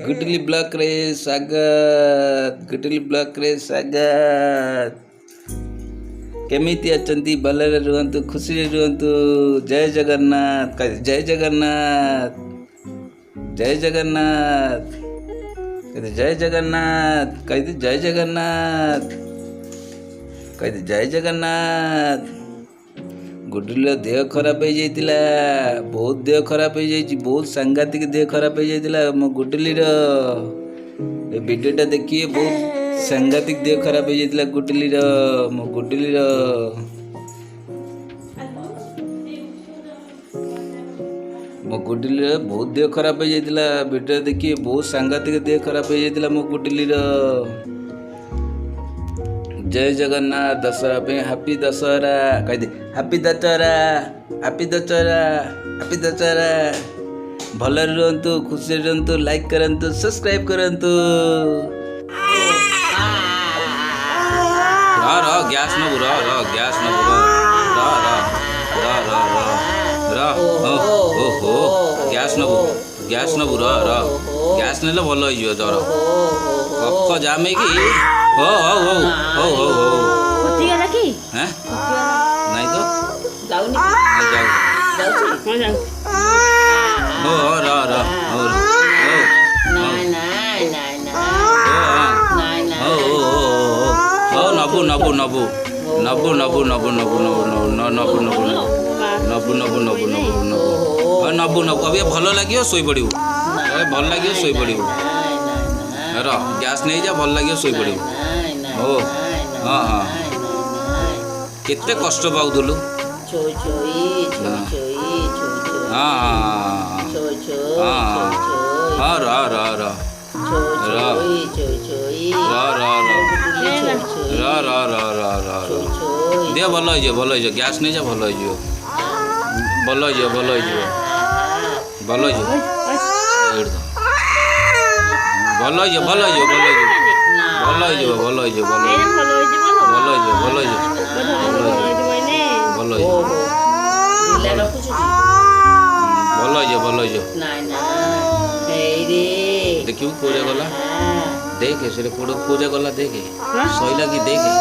goodly block रे स्वागत goodly block रे स्वागत केमिति अचंती भलरे रुहंतु खुशी रुहंतु जय जगन्नाथ जय जगन्नाथ जय जगन्नाथ जय जगन्नाथ कहते जय जगन्नाथ कहते जय जगन्नाथ गुडुली देह खराब हो जाइतिला बहुत देह खराब हो जाइछि बहुत सांघातिक देह खराब हो जाइतिला मो गुडुली रो ए वीडियोटा देखिए बहुत सांघातिक देह खराब हो जाइतिला गुडुली रो मो गुडुली रो मो गुडुली रो बहुत देह खराब हो जाइतिला वीडियो देखिए बहुत सांघातिक देह खराब हो जाइतिला मो गुडुली रो जय जगन्नाथ दशहरा पे हैप्पी दशहरा कह दे happy Dussehra happy Dussehra happy Dussehra भल रुहतु खुशी रुहतु लाइक करंतु सब्सक्राइब करंतु गैस न बुरा गैस न बुरा ओहो गैस न बुरा गैस नेले भल हो जियो जर कफ जाम की हो हो हो हो हो हो होतिया की हैं नहीं तो जाऊनी जाऊ जाऊ हो रा हो नहीं नहीं नहीं नहीं नहीं हो नबू नबू नबू नबू नबू नबू नबू नबू नबू नबू नबू नबू नबू नबू नबू नबू अब भल लगे शोई पड़ू भल लगे शोई पड़ू र गैस नहीं जा भल लगे शोई पड़ू हो हाँ हाँ केते कष्ट पाउलु हाँ हाँ रा देह भल हो गैस नहीं जा भल हो भल हो भल हो भल हो भल हो भल हो भल हो भल देखियो पूजा गला देखे से पूजा गला देखे सैला की देखे